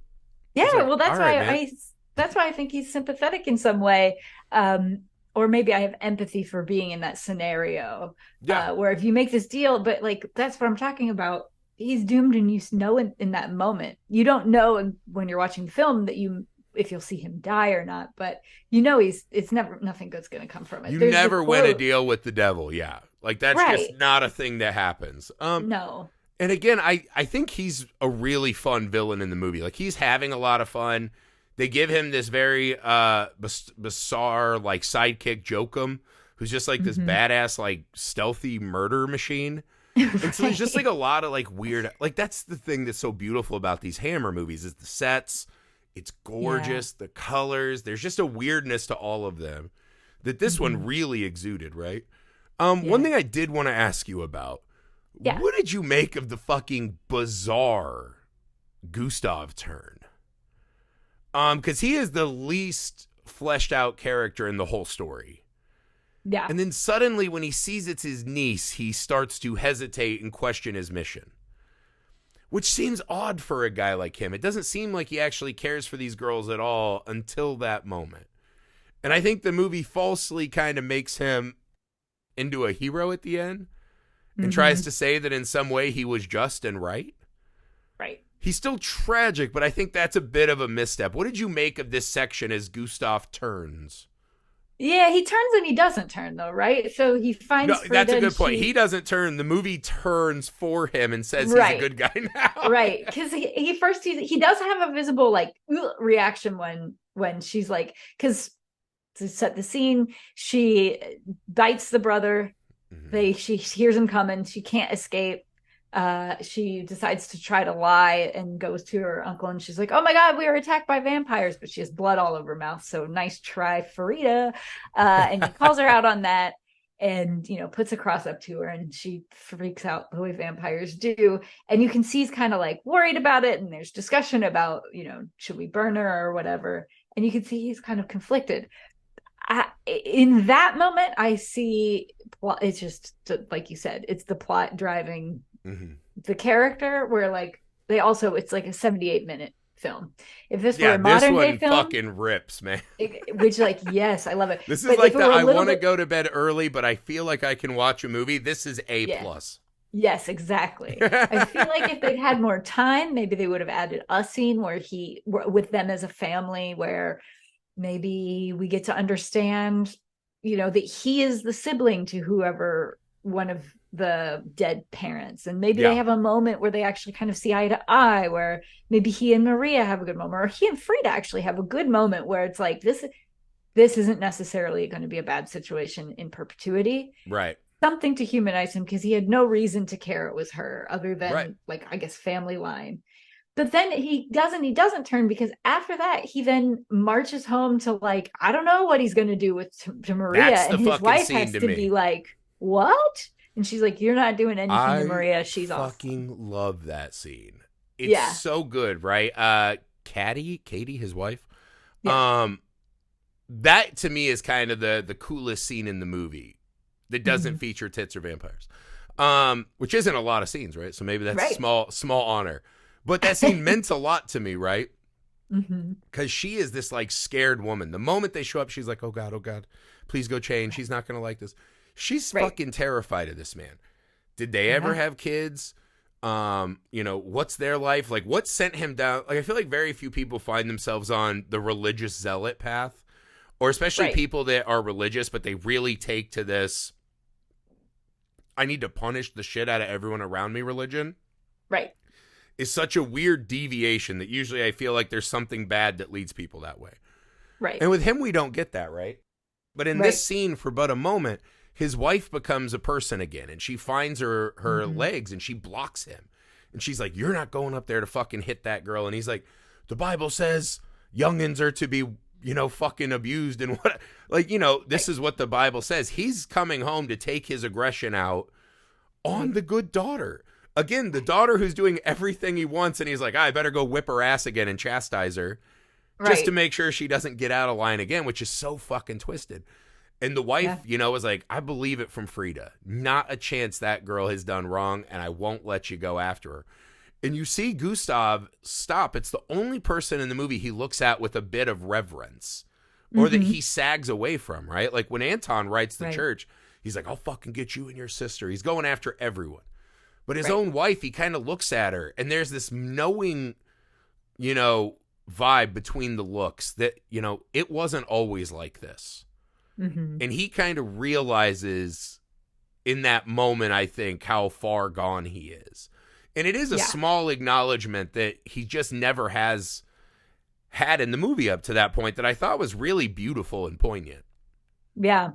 like, well, that's all why right, that's why I think he's sympathetic in some way. Or maybe I have empathy for being in that scenario. Yeah. Where if you make this deal, but like, that's what I'm talking about. He's doomed, and you know in that moment. You don't know when you're watching the film that if you'll see him die or not, but you know it's never, nothing good's going to come from it. You There's never win a deal with the devil. Yeah. Like, that's just not a thing that happens. No. And again, I think he's a really fun villain in the movie. Like, he's having a lot of fun. They give him this very bizarre, like, sidekick Jokum, who's just like this badass, like, stealthy murder machine. And so there's just like a lot of like weird, like, that's the thing that's so beautiful about these Hammer movies is the sets. It's gorgeous, the colors. There's just a weirdness to all of them that this one really exuded, right? One thing I did want to ask you about. Yeah. What did you make of the fucking bizarre Gustav turn? Because he is the least fleshed out character in the whole story. Yeah. And then suddenly when he sees it's his niece, he starts to hesitate and question his mission. Which seems odd for a guy like him. It doesn't seem like he actually cares for these girls at all until that moment. And I think the movie falsely kind of makes him into a hero at the end and tries to say that in some way he was just and right. Right. He's still tragic, but I think that's a bit of a misstep. What did you make of this section as Gustav turns? Yeah, he turns and he doesn't turn, though, right? So he finds Frida. That's a good point. He doesn't turn. The movie turns for him and says he's a good guy now. Right. Because he does have a visible, like, reaction when she's like, because to set the scene, she bites the brother. She hears him coming. She can't escape. She decides to try to lie and goes to her uncle, and she's like, "Oh my God, we were attacked by vampires!" But she has blood all over her mouth. So nice try, Farida. And he calls her out on that, and puts a cross up to her, and she freaks out the way vampires do. And you can see he's kind of like worried about it, and there's discussion about should we burn her or whatever. And you can see he's kind of conflicted. In that moment, I see it's just like you said, it's the plot driving the character, where like it's like a 78-minute film. If this were a modern day film, fucking rips, man. Which, like, yes, I love it. This is like that I want to go to bed early, but I feel like I can watch a movie. This is A+. Yes, exactly. I feel like if they'd had more time, maybe they would have added a scene where with them as a family, where maybe we get to understand, that he is the sibling to whoever one of the dead parents. And maybe they have a moment where they actually kind of see eye to eye, where maybe he and Maria have a good moment, or he and Frida actually have a good moment where it's like, this isn't necessarily going to be a bad situation in perpetuity. Right. Something to humanize him, because he had no reason to care it was her, other than like, I guess, family line. But then he doesn't turn, because after that, he then marches home to, like, I don't know what he's going to do to Maria. And his wife has to be like, what? And she's like, you're not doing anything to Maria. She's awesome. I fucking love that scene. It's so good, right? Katie, his wife. Yeah. That to me is kind of the coolest scene in the movie that doesn't feature tits or vampires. Which isn't a lot of scenes, right? So maybe that's small honor. But that scene meant a lot to me, right? Because she is this, like, scared woman. The moment they show up, she's like, oh God, please go change. He's not going to like this. She's fucking terrified of this man. Did they ever have kids? What's their life? Like, what sent him down? Like, I feel like very few people find themselves on the religious zealot path, or especially people that are religious, but they really take to this, I need to punish the shit out of everyone around me religion. Right. Is such a weird deviation that usually I feel like there's something bad that leads people that way. Right. And with him, we don't get that, right? But in this scene, for but a moment, his wife becomes a person again, and she finds her legs, and she blocks him. And she's like, you're not going up there to fucking hit that girl. And he's like, the Bible says youngins are to be, fucking abused. And what, like, this is what the Bible says. He's coming home to take his aggression out on the good daughter. again, the daughter who's doing everything he wants, and he's like, I better go whip her ass again and chastise her just to make sure she doesn't get out of line again, which is so fucking twisted. And the wife, was like, I believe it from Frida. Not a chance that girl has done wrong, and I won't let you go after her. And you see Gustav stop. It's the only person in the movie he looks at with a bit of reverence, or that he sags away from, right? Like when Anton writes the church, he's like, I'll fucking get you and your sister. He's going after everyone. But his own wife, he kind of looks at her, and there's this knowing, vibe between the looks that, it wasn't always like this. And he kind of realizes in that moment, I think, how far gone he is. And it is a small acknowledgement that he just never has had in the movie up to that point that I thought was really beautiful and poignant. Yeah.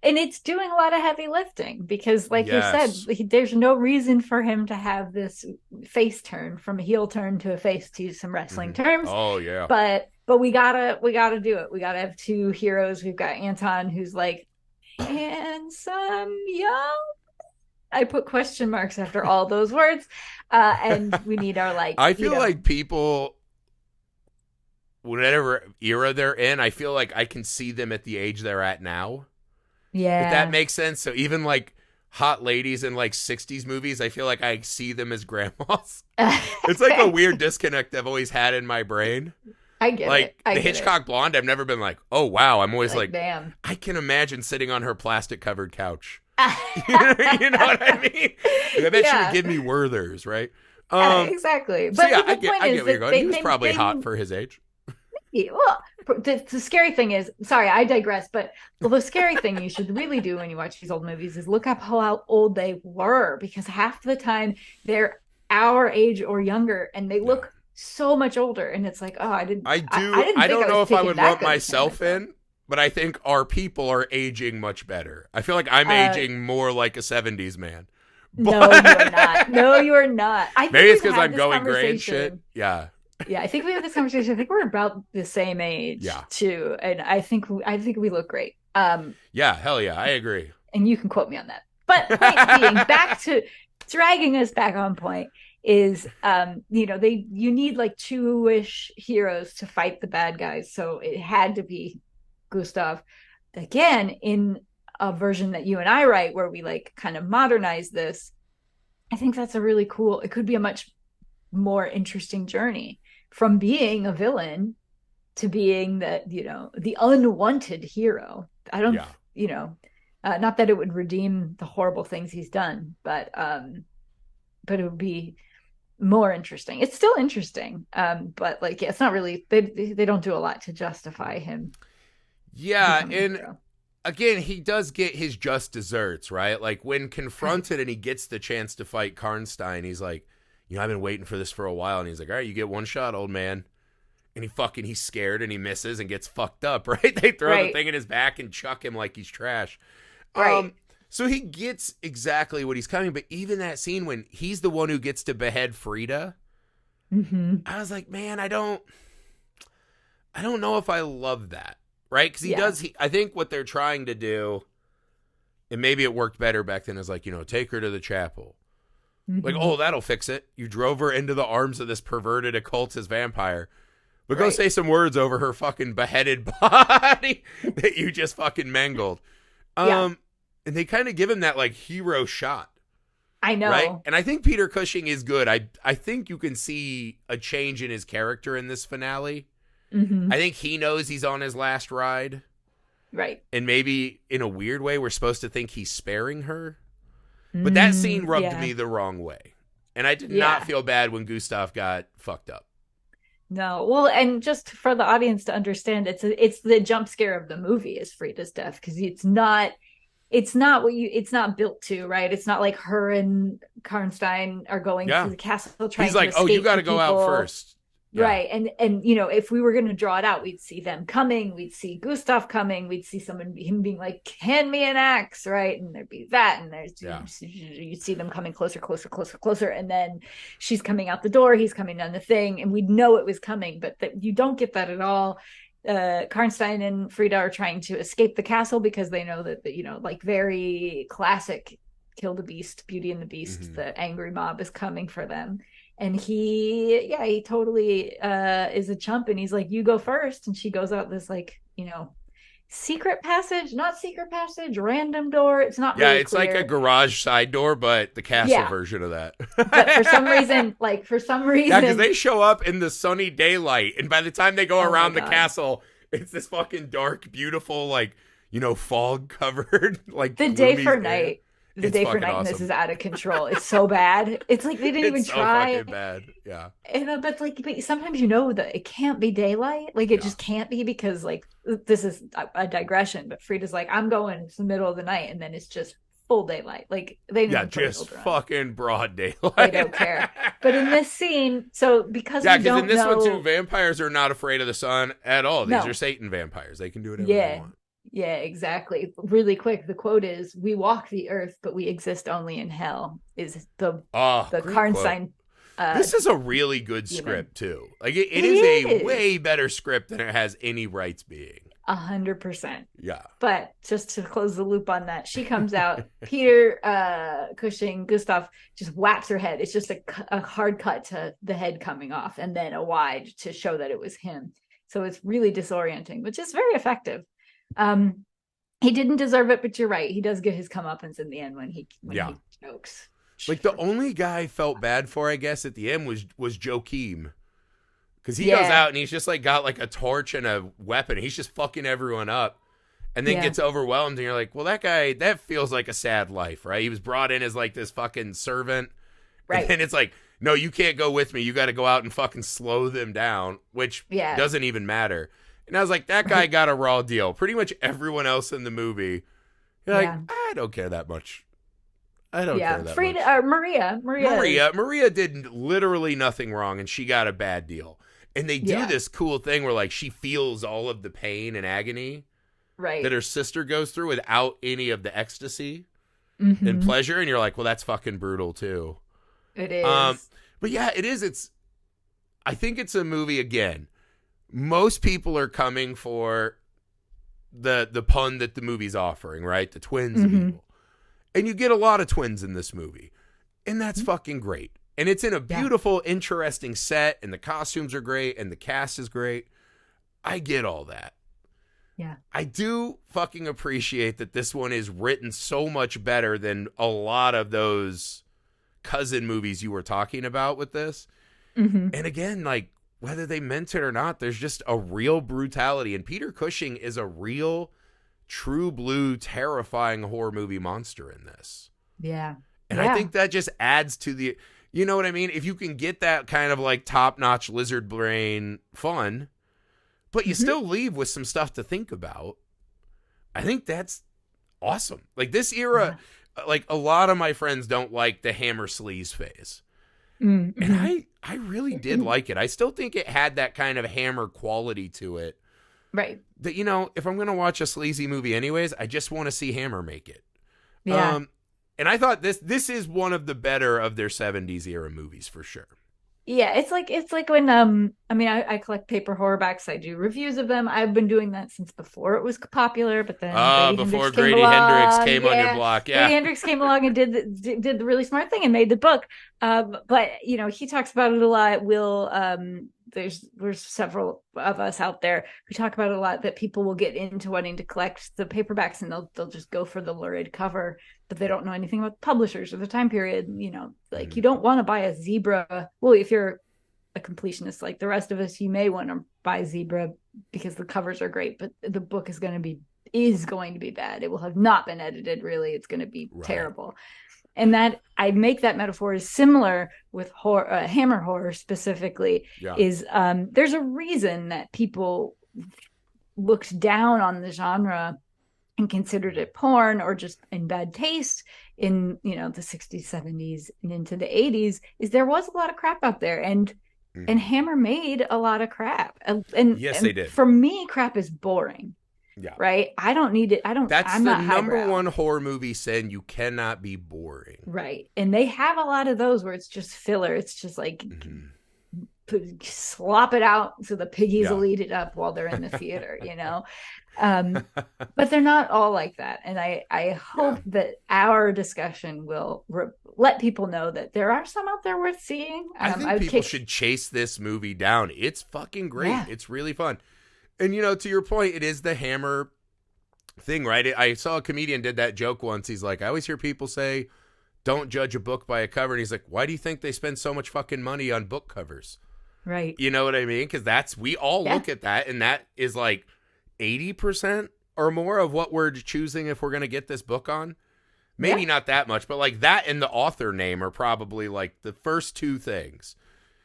And it's doing a lot of heavy lifting because, like you said, there's no reason for him to have this face turn from a heel turn to a face, to use some wrestling terms. Oh, yeah. But we gotta do it. We gotta have two heroes. We've got Anton, who's like handsome young. I put question marks after all those words. And we need our I feel like people, whatever era they're in, I feel like I can see them at the age they're at now. Yeah. If that makes sense. So even like hot ladies in like 60s movies, I feel like I see them as grandmas. It's like a weird disconnect I've always had in my brain. I get like it. The Hitchcock blonde, I've never been like, oh wow. I'm always like damn. I can imagine sitting on her plastic covered couch. You know what I mean? Like, I bet she would give me Werthers, right? Exactly. But so I get where you're going. He was probably hot for his age. Well, the scary thing is, sorry, I digress, but the scary thing you should really do when you watch these old movies is look up how old they were, because half the time they're our age or younger, and they look so much older. And it's like, oh, I don't know if I would lump myself in, but I think our people are aging much better. I feel like I'm aging more like a 70s man. No, you're not. No, you're not. Maybe it's because I'm going gray and shit. Yeah. Yeah, I think we have this conversation. I think we're about the same age, too, and I think we look great. Yeah, hell yeah, I agree. And you can quote me on that. But point being, back to dragging us back on point is, you need like two-ish heroes to fight the bad guys, so it had to be Gustav. Again, in a version that you and I write, where we like kind of modernize this, I think that's a really cool. It could be a much more interesting journey from being a villain to being the unwanted hero. I don't, not that it would redeem the horrible things he's done, but it would be more interesting. It's still interesting, but it's not really. They don't do a lot to justify him. Yeah, and again, he does get his just desserts, right? Like when confronted and he gets the chance to fight Karnstein, he's like, I've been waiting for this for a while. And he's like, all right, you get one shot, old man. And he's scared and he misses and gets fucked up, right? They throw the thing in his back and chuck him like he's trash. Right. So he gets exactly what he's coming. But even that scene when he's the one who gets to behead Frida, I was like, man, I don't know if I love that, right? Because he does. I think what they're trying to do, and maybe it worked better back then, is like, take her to the chapel. Like, oh, that'll fix it. You drove her into the arms of this perverted occultist vampire. But go say some words over her fucking beheaded body that you just fucking mangled. And they kind of give him that, like, hero shot. I know. Right? And I think Peter Cushing is good. I think you can see a change in his character in this finale. I think he knows he's on his last ride. Right. And maybe, in a weird way, we're supposed to think he's sparing her. But that scene rubbed me the wrong way. And I did not feel bad when Gustav got fucked up. No. Well, and just for the audience to understand, it's the jump scare of the movie is Frida's death, because it's not built to, right? It's not like her and Karnstein are going to the castle trying to escape. He's like, oh, you got to go out first. Yeah. Right. And if we were going to draw it out, we'd see them coming, we'd see Gustav coming, we'd see him being like, hand me an axe, right? And there'd be that, and you'd see them coming closer, and then she's coming out the door, he's coming down the thing, and we'd know it was coming, but you don't get that at all. Karnstein and Frida are trying to escape the castle because they know that, like very classic kill the beast, Beauty and the Beast. Mhm. The angry mob is coming for them. And he totally is a chump, and he's like, you go first. And she goes out this like, secret passage, not secret passage, random door. It's not Yeah, really it's clear. like a garage side door, but the castle version of that. But for some reason, yeah, because they show up in the sunny daylight, and by the time they go around the castle, it's this fucking dark, beautiful, like, fog covered, like the day for air. night. The day for night, awesome. And this is out of control. It's so bad. It's like they didn't even try. It's so fucking bad. Yeah. And but sometimes that it can't be daylight. Like it just can't be, because like this is a digression. But Frida's like, I'm going. It's the middle of the night, and then it's just full daylight. Like they didn't just fucking broad daylight. They don't care. But in this scene, because because in this one too, vampires are not afraid of the sun at all. These are Satan vampires. They can do whatever they want. Yeah, exactly. Really quick, the quote is, "We walk the earth, but we exist only in hell." Is the Karnstein. This is a really good script too. Like it is a way better script than it has any rights being. 100%. Yeah. But just to close the loop on that, she comes out. Peter Cushing, Gustav, just whaps her head. It's just a hard cut to the head coming off, and then a wide to show that it was him. So it's really disorienting, which is very effective. He didn't deserve it, but you're right. He does get his comeuppance in the end when he jokes. Like the only guy I felt bad for, I guess, at the end was Joakim. Because he goes out and he's just like got like a torch and a weapon. He's just fucking everyone up, and then gets overwhelmed. And you're like, well, that guy, that feels like a sad life, right? He was brought in as like this fucking servant. Right. And it's like, no, you can't go with me. You got to go out and fucking slow them down, which doesn't even matter. And I was like, that guy got a raw deal. Pretty much everyone else in the movie, you're like, I don't care that much. I don't care that much. Maria did literally nothing wrong, and she got a bad deal. And they do this cool thing where, like, she feels all of the pain and agony that her sister goes through without any of the ecstasy and pleasure. And you're like, well, that's fucking brutal, too. It is. But yeah, it is. I think it's a movie, again, most people are coming for the pun that the movie's offering, right? The twins of evil. And you get a lot of twins in this movie. And that's fucking great. And it's in a beautiful, interesting set, and the costumes are great, and the cast is great. I get all that. Yeah. I do fucking appreciate that this one is written so much better than a lot of those cousin movies you were talking about with this. And again, like, whether they meant it or not, there's just a real brutality. And Peter Cushing is a real, true blue, terrifying horror movie monster in this. Yeah. And I think that just adds to the, you know what I mean? If you can get that kind of like top-notch lizard brain fun, but you still leave with some stuff to think about, I think that's awesome. Like this era, like a lot of my friends don't like the Hammer sleaze phase. And I really did like it. I still think it had that kind of Hammer quality to it. Right. That, if I'm going to watch a sleazy movie anyways, I just want to see Hammer make it. Yeah. And I thought this is one of the better of their 70s era movies for sure. Yeah, it's like when I collect paper horrorbacks. I do reviews of them. I've been doing that since before it was popular, but then before Grady Hendrix came on your block. Yeah, Grady Hendrix came along and did the really smart thing and made the book. But he talks about it a lot. There's several of us out there who talk about it a lot, that people will get into wanting to collect the paperbacks and they'll just go for the lurid cover, but they don't know anything about the publishers or the time period. You don't want to buy a Zebra. Well, if you're a completionist like the rest of us, you may want to buy Zebra because the covers are great, but the book is going to be bad. It will have not been edited. Really, it's going to be terrible. And that I make that metaphor is similar with horror, Hammer horror specifically. Is there's a reason that people looked down on the genre and considered it porn or just in bad taste in the 60s, 70s, and into the 80s. Is there was a lot of crap out there, and Hammer made a lot of crap. And yes, they did. For me, crap is boring. Yeah. Right. I don't need it. That's the number one horror movie saying you cannot be boring. Right. And they have a lot of those where it's just filler. It's just like slop it out so the piggies Yeah. will eat it up while they're in the theater, you know. But they're not all like that, and I hope that our discussion will let people know that there are some out there worth seeing. I think people should chase this movie down. It's fucking great. Yeah. It's really fun. And, you know, to your point, it is the Hammer thing, right? I saw a comedian did that joke once. He's like, I always hear people say, don't judge a book by a cover. And he's like, why do you think they spend so much fucking money on book covers? Right. You know what I mean? Because we all look at that, and that is like 80% or more of what we're choosing if we're going to get this book on. Maybe not that much, but like that and the author name are probably like the first two things.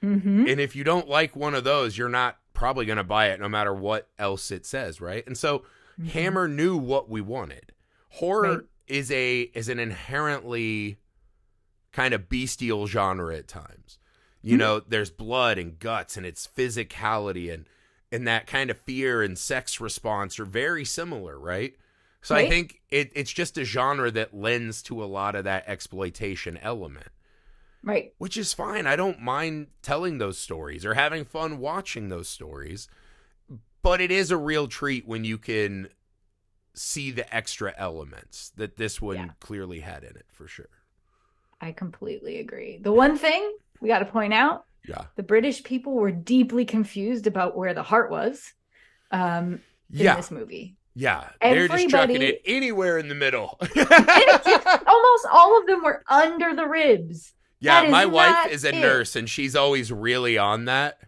Mm-hmm. And if you don't like one of those, you're not probably going to buy it no matter what else it says, right? And so Hammer knew what we wanted. Horror is an inherently kind of bestial genre at times. You know, there's blood and guts, and it's physicality, and that kind of fear and sex response are very similar, right? So I think it's just a genre that lends to a lot of that exploitation element. Right. Which is fine. I don't mind telling those stories or having fun watching those stories. But it is a real treat when you can see the extra elements that this one clearly had in it, for sure. I completely agree. The one thing we got to point out, the British people were deeply confused about where the heart was in this movie. Yeah, they're just chucking it anywhere in the middle. Almost all of them were under the ribs. Yeah, my wife is a nurse, and she's always really on that.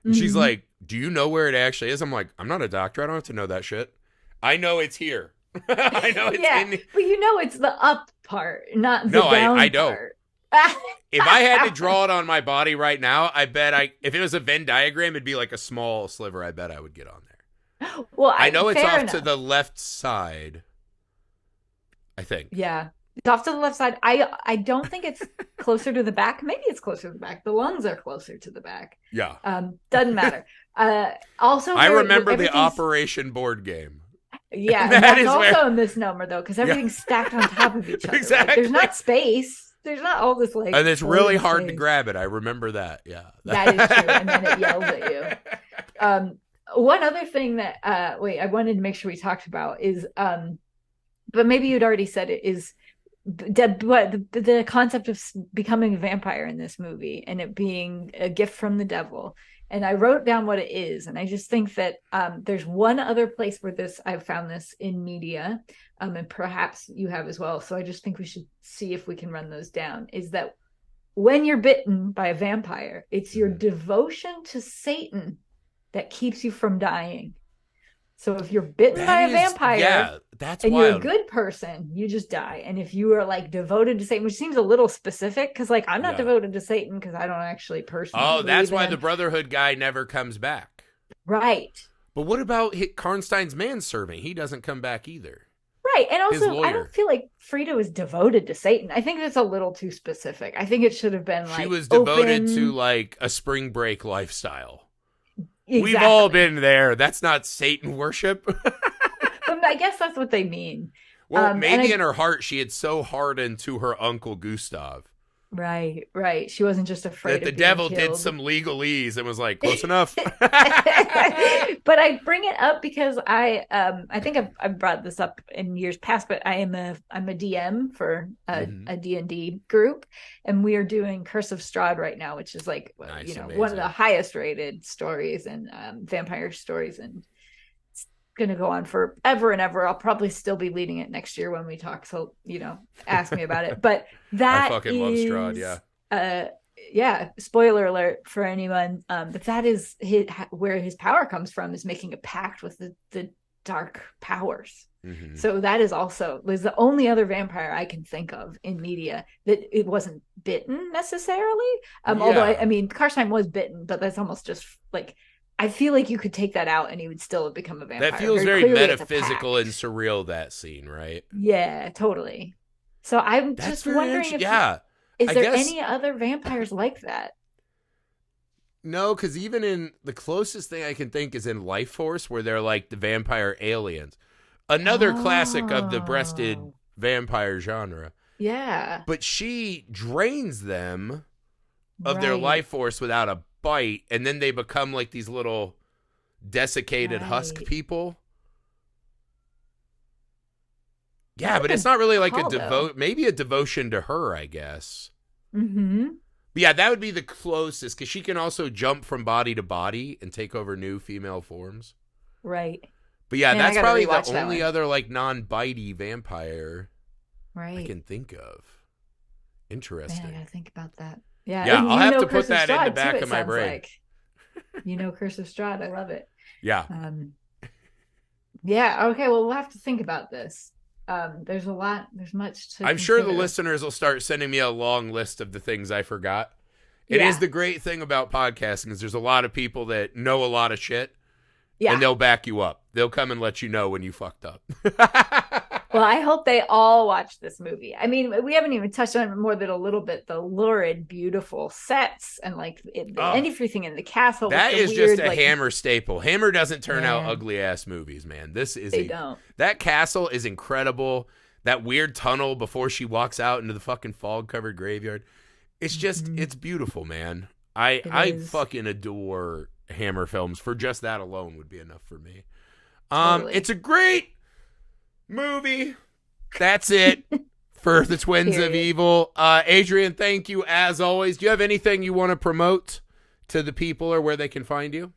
And she's like, do you know where it actually is? I'm like, I'm not a doctor. I don't have to know that shit. I know it's here. I know it's in. But you know it's the up part, not the down I don't. part. If I had to draw it on my body right now, I bet if it was a Venn diagram, it'd be like a small sliver. I bet I would get on there. Well, I know it's off to the left side, I think. Yeah. It's off to the left side. I don't think it's closer to the back. Maybe it's closer to the back. The lungs are closer to the back. Yeah. Doesn't matter. Also, I remember the Operation board game. Yeah, and that's also a misnomer though, because everything's stacked on top of each other. Exactly. Like, there's not space. There's not all this like. And it's really hard to grab it. I remember that. Yeah. That is true. And then it yells at you. One other thing that I wanted to make sure we talked about is but maybe you'd already said it, is the concept of becoming a vampire in this movie and it being a gift from the devil. And I wrote down what it is, and I just think that there's one other place where I've found this in media, and perhaps you have as well. So I just think we should see if we can run those down. Is that when you're bitten by a vampire, it's your devotion to Satan that keeps you from dying. So if you're bitten by a vampire, that's and wild. You're a good person, you just die. And if you are like devoted to Satan, which seems a little specific, because like I'm not devoted to Satan because I don't actually personally. Oh, that's why the Brotherhood guy never comes back. Right. But what about Karnstein's manservant? He doesn't come back either. Right. And also, I don't feel like Frida was devoted to Satan. I think that's a little too specific. I think it should have been like she was devoted to like a spring break lifestyle. Exactly. We've all been there. That's not Satan worship. I guess that's what they mean. Well, maybe in her heart, she had so hardened to her uncle Gustav. Right. She wasn't just afraid that the devil did some legalese and was like, close enough. But I bring it up because I think I've brought this up in years past, but I'm a DM for a D&D group, and we are doing Curse of Strahd right now, which is like one of the highest rated stories and vampire stories, and it's going to go on forever and ever. I'll probably still be leading it next year when we talk, so ask me about it. But that I fucking love Strahd, spoiler alert for anyone, but that is where his power comes from, is making a pact with the dark powers. So that is also was the only other vampire I can think of in media that it wasn't bitten necessarily, although I mean Karstein was bitten, but that's almost just like, I feel like you could take that out and he would still have become a vampire. That feels very metaphysical and surreal, that scene, right? Yeah, totally. So I'm just wondering if is there any other vampires like that? No, because even in the closest thing I can think is in Life Force, where they're like the vampire aliens. Another classic of the breasted vampire genre. Yeah. But she drains them of their life force without a fight, and then they become like these little desiccated husk people. Yeah, but it's not really like maybe a devotion to her, I guess. Mm-hmm. But yeah, that would be the closest, because she can also jump from body to body and take over new female forms. Right. But yeah, that's probably the only other like non-bitey vampire I can think of. Interesting. Man, I gotta think about that. Yeah, yeah, I'll have to put that in the back of my brain. Like. Curse of Strahd, I love it. Yeah. Yeah. Okay. Well, we'll have to think about this. There's a lot. There's much to. I'm sure the listeners will start sending me a long list of the things I forgot. It is the great thing about podcasting is there's a lot of people that know a lot of shit. Yeah. And they'll back you up. They'll come and let you know when you fucked up. Well, I hope they all watch this movie. I mean, we haven't even touched on it more than a little bit. The lurid, beautiful sets and like everything in the castle. That is weird, just a Hammer staple. Hammer doesn't turn out ugly ass movies, man. Don't. That castle is incredible. That weird tunnel before she walks out into the fucking fog covered graveyard. It's just, it's beautiful, man. I fucking adore Hammer films. For just that alone would be enough for me. Totally. It's a great movie. That's it for the Twins of Evil. Adrienne, thank you as always. Do you have anything you want to promote to the people or where they can find you?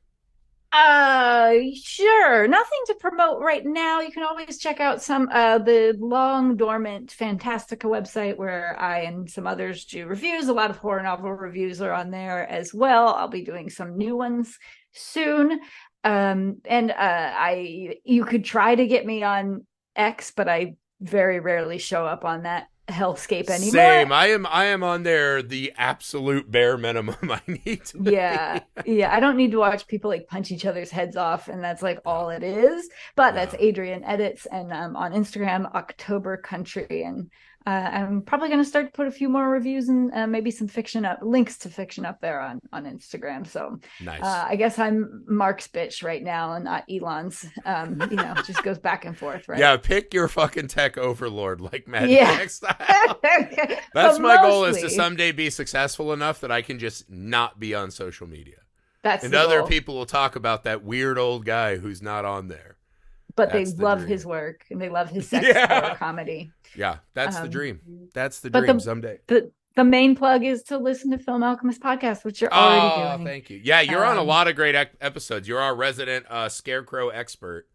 Sure. Nothing to promote right now. You can always check out some the long dormant Fantastica website where I and some others do reviews. A lot of horror novel reviews are on there as well. I'll be doing some new ones soon. You could try to get me on X, but I very rarely show up on that hellscape anymore. Same. I am on there the absolute bare minimum I need to be. Yeah. I don't need to watch people like punch each other's heads off, and that's like all it is. But that's Adrienne Edits, and on Instagram, October Country, and I'm probably going to start to put a few more reviews and maybe some links to fiction up there on Instagram. So nice. I guess I'm Mark's bitch right now and not Elon's. Just goes back and forth, right? Yeah, pick your fucking tech overlord like Mad Max style. That's my goal, is to someday be successful enough that I can just not be on social media. And other people will talk about that weird old guy who's not on there. But they love his work and they love his sex horror comedy. Yeah, that's the dream. That's the dream someday. The main plug is to listen to Film Alchemist podcast, which you're already doing. Oh, thank you. Yeah, you're on a lot of great episodes. You're our resident scarecrow expert.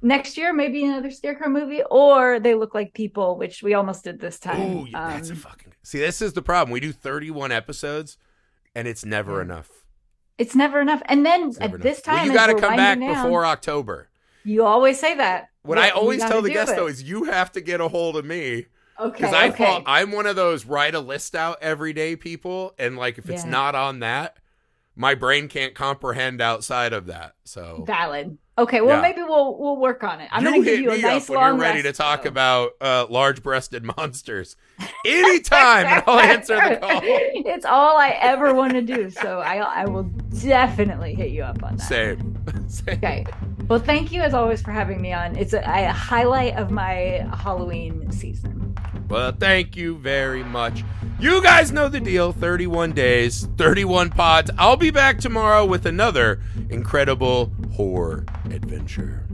Next year, maybe another scarecrow movie, or They Look Like People, which we almost did this time. Oh, that's a fucking... See, this is the problem. We do 31 episodes, and it's never enough. It's never enough. And then this time... Well, you got to come back before October. You always say that. What I always tell the guests, though, is you have to get a hold of me. Okay. Because I'm one of those write a list out every day people. And like, if it's not on that, my brain can't comprehend outside of that. So valid. Okay. Well, maybe we'll work on it. I'm going to give you a nice long when you're ready to talk about large-breasted monsters. Anytime, and I'll answer the call. It's all I ever want to do. So I will definitely hit you up on that. Same. Okay. Well, thank you as always for having me on. It's a highlight of my Halloween season. Well, thank you very much. You guys know the deal. 31 days, 31 pods. I'll be back tomorrow with another incredible horror adventure.